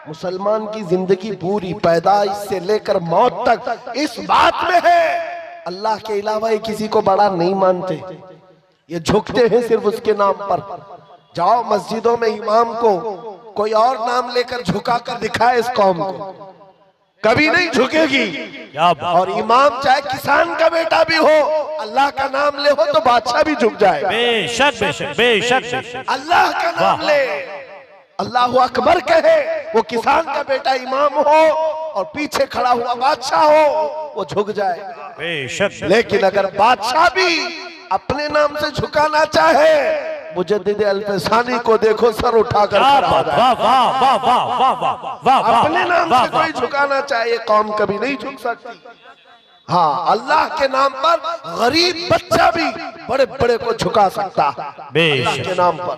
मुसलमान की जिंदगी पूरी पैदाइश से लेकर मौत तक इस बात में है, अल्लाह के अलावा ये किसी को बड़ा नहीं मानते। ये झुकते हैं सिर्फ उसके नाम पर। जाओ मस्जिदों में इमाम को कोई और नाम लेकर झुका कर दिखाए इस कौम को, कभी नहीं झुकेगी। और इमाम चाहे किसान का बेटा भी हो, अल्लाह का नाम ले हो तो बादशाह भी झुक जाएगा। बेशक बेशक बेशक। अल्लाह का नाम ले, अल्लाहु अकबर कहे, वो किसान का बेटा इमाम हो और पीछे खड़ा हुआ बादशाह हो, वो झुक जाएगा। बेशक। लेकिन अगर बादशाह भी अपने नाम से झुकाना चाहे, मुजद्दिद अल-फसानी को देखो सर उठाकर खड़ा हो जाए। अपने नाम से कोई झुकाना चाहे, कौम कभी नहीं झुक सकती। हाँ, अल्लाह के नाम पर गरीब बच्चा भी बड़े बड़े को झुका सकता है अल्लाह के नाम पर।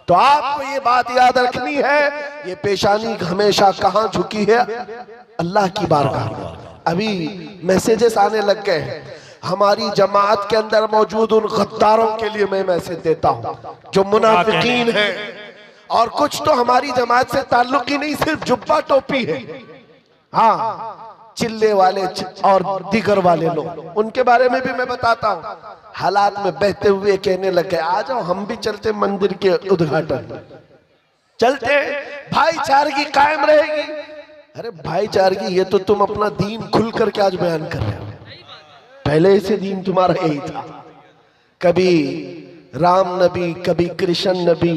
तो आपको ये बात याद रखनी है, ये पेशानी हमेशा कहाँ झुकी है? अल्लाह की बारगाह में। अभी मैसेजेस आने लग गए हैं, हमारी जमात के अंदर मौजूद उन गद्दारों के लिए मैं मैसेज देता हूं जो मुनाफिकीन हैं, और कुछ तो हमारी जमात से ताल्लुक ही नहीं, सिर्फ जुब्बा टोपी है। हाँ, चिल्ले वाले और दीगर वाले लोग, उनके बारे में भी मैं बताता हूँ। हालात में बहते हुए कहने लगे, आ जाओ हम भी चलते मंदिर के उद्घाटन, चलते, भाईचारगी कायम रहेगी। अरे भाईचारगी, ये तो तुम अपना दीन खुल करके आज बयान कर रहे हो, पहले से दीन तुम्हारा यही था। कभी राम नबी, कभी कृष्ण नबी,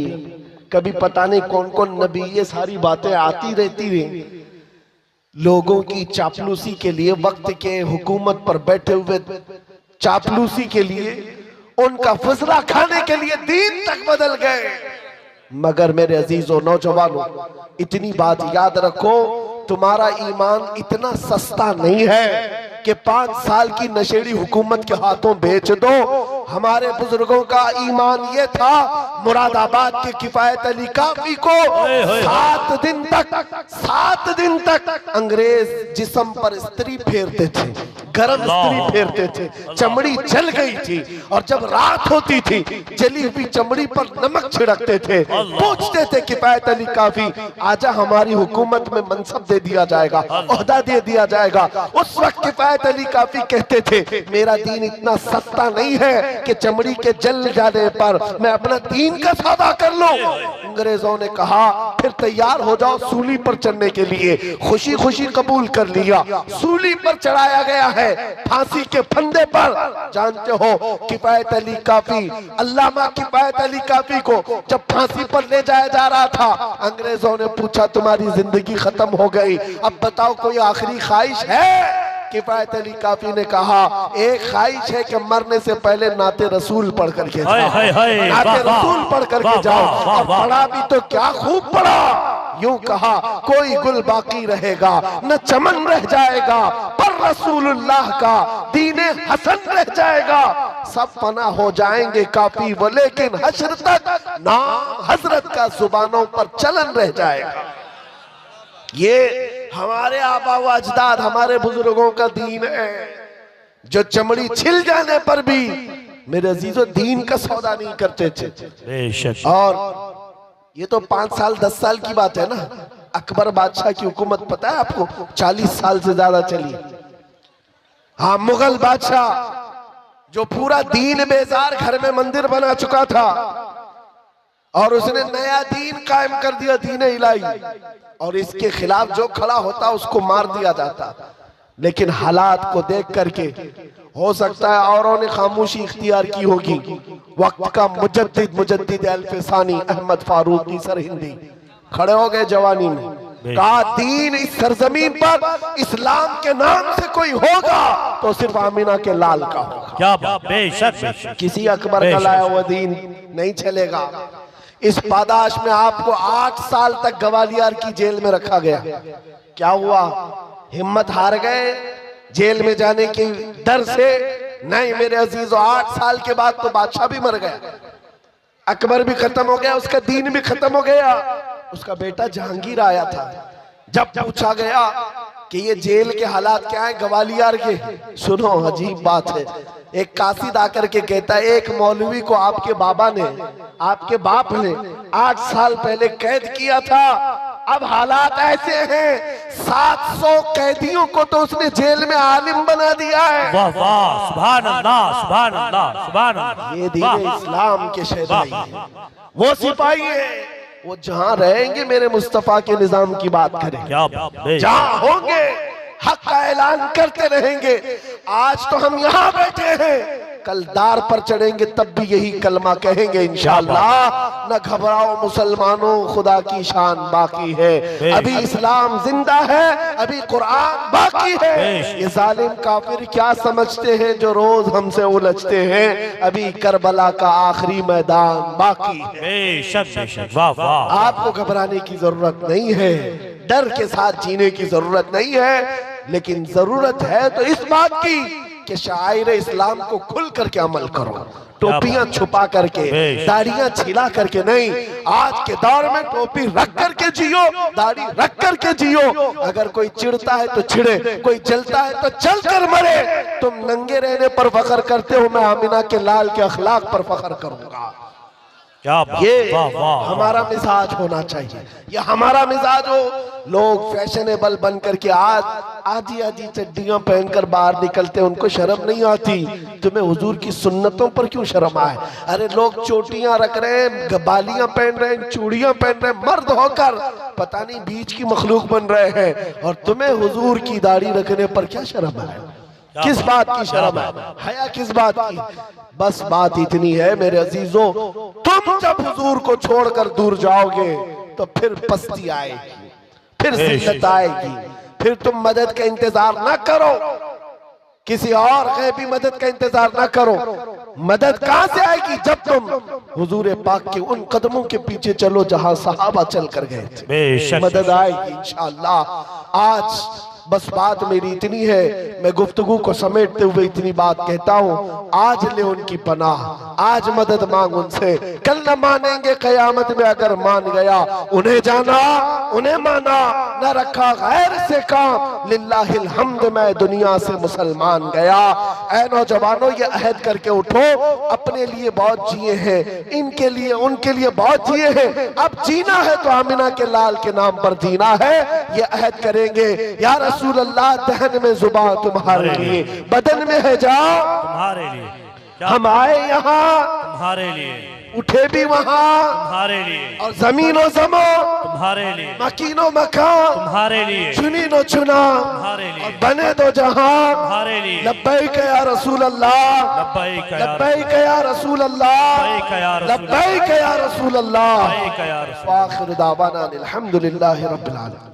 कभी पता नहीं कौन कौन नबी, ये सारी बातें आती रहती रही। लोगों की चापलूसी के लिए, वक्त के हुकूमत पर बैठे हुए चापलूसी के लिए, उनका फसला खाने के लिए दीन तक बदल गए। मगर मेरे अजीजों नौजवानों, इतनी बात याद रखो, तुम्हारा ईमान इतना सस्ता नहीं है कि 5 साल की नशेड़ी हुकूमत के हाथों बेच दो। हमारे बुजुर्गों का ईमान ये था, मुरादाबाद के किफायत अली काफी को 7 दिन तक अंग्रेज जिस्म पर स्त्री फेरते थे, गरम स्त्री फेरते थे, चमड़ी जल गई थी, और जब रात होती थी जली हुई चमड़ी पर नमक छिड़कते थे। पूछते थे किफायत अली काफी, आजा हमारी हुकूमत में मनसब दे दिया जाएगा, ओहदा दे दिया जाएगा। उस वक्त किफायत अली काफी कहते थे, मेरा दीन इतना सस्ता नहीं है कि चमड़ी के जल जाने पर मैं अपना दीन का सौदा कर लूं। अंग्रेजों ने कहा, फिर तैयार हो जाओ सूली पर चढ़ने के लिए। खुशी खुशी कबूल कर लिया, सूली पर चढ़ाया गया है, फांसी के फंदे पर। जानते हो किफायत अली काफी, अल्लामा किफायत अली काफी को जब फांसी पर ले जाया जा रहा था, अंग्रेजों ने पूछा तुम्हारी जिंदगी खत्म हो गई, अब बताओ कोई आखिरी ख्वाहिश है? किफायत अली काफी ने कहा, एक ख्वाहिश है कि मरने से पहले नाते रसूल पढ़ करके जाओ, नाते रसूल पढ़ करके जाओ। और पढ़ा भी तो क्या खूब पढ़ा। यूं कहा, कोई गुल बाकी रहेगा न चमन रह जाएगा, पर रसूलुल्लाह का दीने हसन रह जाएगा। सब फना हो जाएंगे काफी वो, लेकिन हश्र तक नाम हजरत का जुबानों पर चलन रह जाएगा। ये हमारे आबा व अजदाद, हमारे बुजुर्गों का दीन है, जो चमड़ी छिल जाने पर भी मेरे अजीजों दीन का सौदा नहीं करते थे। और ये तो 5 साल 10 साल की बात है ना। अकबर बादशाह की हुकूमत पता है आपको 40 साल से ज्यादा चली। हाँ, मुगल बादशाह जो पूरा दीन बेजार घर में मंदिर बना चुका था, और उसने नया दीन कायम कर दिया, दीन इलाही, और इसके खिलाफ जो खड़ा होता उसको मार दिया जाता। लेकिन हालात को देख करके हो सकता है औरों ने खामोशी इख्तियार की होगी। वक्त का मुजद्दिद अल-फसानी अहमद फारूकी सरहिंदी खड़े हो गए जवानी में, कहा दीन इस सरजमीन पर इस्लाम के नाम से कोई होगा तो सिर्फ आमिना के लाल का होगा। क्या बात, बेशक। किसी अकबर का लाया हुआ दीन नहीं चलेगा। इस पादाश में आपको 8 साल तक ग्वालियर की जेल में रखा गया। क्या हुआ? हिम्मत हार गए जेल में जाने के डर से? नहीं मेरे अजीजों, 8 साल के बाद तो बादशाह भी मर गया, अकबर भी खत्म हो गया, उसका दीन भी खत्म हो गया। उसका बेटा जहांगीर आया था। जब पूछा गया कि ये जेल के हालात क्या है ग्वालियर के, सुनो अजीब बात है, एक कासिद आकर के कहता है एक मौलवी को आपके बाबा ने, आपके बाप ने 8 साल पहले कैद किया था, अब हालात ऐसे हैं, 700 कैदियों को तो उसने जेल में आलिम बना दिया है। वाह वाह, सुभान अल्लाह, सुभान अल्लाह, सुभान अल्लाह। ये दीन इस्लाम के शहदाई है, वो सिपाही है, वो जहां रहेंगे मेरे मुस्तफा के निजाम की बात करेंगे, क्या बात है। जहां होंगे हक का ऐलान करते रहेंगे। आज तो हम यहाँ बैठे हैं, कल दार पर चढ़ेंगे तब भी यही कलमा कहेंगे इंशाअल्लाह। न घबराओ मुसलमानों, खुदा की शान बाकी है, अभी इस्लाम जिंदा है, अभी कुरान बाकी है। ये जालिम काफिर क्या समझते हैं जो रोज हमसे उलझते हैं, अभी करबला का आखिरी मैदान बाकी है। बेशक बेशक, वाह वाह। आपको घबराने की जरूरत नहीं है, डर के साथ जीने की जरूरत नहीं है, लेकिन जरूरत है तो इस बात की कि शायर इस्लाम को खुल करके अमल करो, टोपियां छुपा करके, दाढ़ियां छिला करके नहीं। आज के दौर में टोपी रख करके जियो, दाढ़ी रख करके जियो। अगर कोई चिढ़ता है तो चिढ़े, कोई जलता है तो जल कर मरे। तुम नंगे रहने पर फख्र करते हो, मैं आमिना के लाल के अखलाक पर फख्र करूंगा। क्या बात, ये वाह वाह। हमारा मिजाज होना चाहिए, ये हमारा मिजाज हो। लोग फैशनेबल बन करके आज आधी आधी चड्डियां पहनकर बाहर निकलते हैं, उनको शर्म नहीं आती। तुम्हें हुजूर की सुन्नतों पर क्यों शर्म आए? अरे लोग चोटियां रख रहे हैं, बालियां पहन रहे हैं, चूड़ियां पहन रहे हैं, मर्द होकर पता नहीं बीच की मखलूक बन रहे हैं, और तुम्हें हुजूर की दाढ़ी रखने पर क्या शर्म आए? किस बात की शर्म है? हया किस बात की? बस बात इतनी है मेरे अजीजों, तुम जब हुजूर को छोड़कर दूर जाओगे तो फिर पस्ती आएगी, फिर जिल्लत आएगी, फिर तुम मदद का इंतजार ना करो, किसी और गैबी मदद का इंतजार ना करो। मदद कहां से आएगी? जब तुम हुजूर पाक के उन कदमों के पीछे चलो जहां सहाबा चल कर गए थे, मदद आएगी इंशाअल्लाह। आज बस बात मेरी इतनी है, मैं गुफ्तगू को समेटते हुए इतनी बात कहता हूँ, आज ले उनकी पनाह, आज मदद मांग उनसे। कल न मानेंगे कयामत में अगर मान गया, उन्हें जाना उन्हें माना, न रखा गैर से काम, लिल्लाहिल हम्द मैं दुनिया से मुसलमान गया। ऐ नौजवानों, ये अहद करके उठो, अपने लिए बहुत जिए हैं, इनके लिए उनके लिए बहुत जिए हैं, अब जीना है तो आमिना के लाल के नाम पर जीना है। ये अहद करेंगे, या रसूल अल्लाह, दहन में जुबान तुम्हारे लिए, बदन में है जान तुम्हारे लिए, हम आए यहाँ तुम्हारे लिए, उठे भी वहाँ तुम्हारे लिए, और जमीनो जमो तुम्हारे लिए, मकीनो मकान तुम्हारे लिए, चुनी नो चुना, तुम्हारे लिए, और बने दो जहां तुम्हारे लिए। लब्बैक या रसूल अल्लाह, लब्बैक या लब्बैक या रसूल अल्लाह, लब्बैक या रसूल लब्बैक या रसूल अल्लाह। लब्बैक या रसूल। व आखिर दावाना अनिल हम्दुलिल्लाहि रब्बिल आलमीन।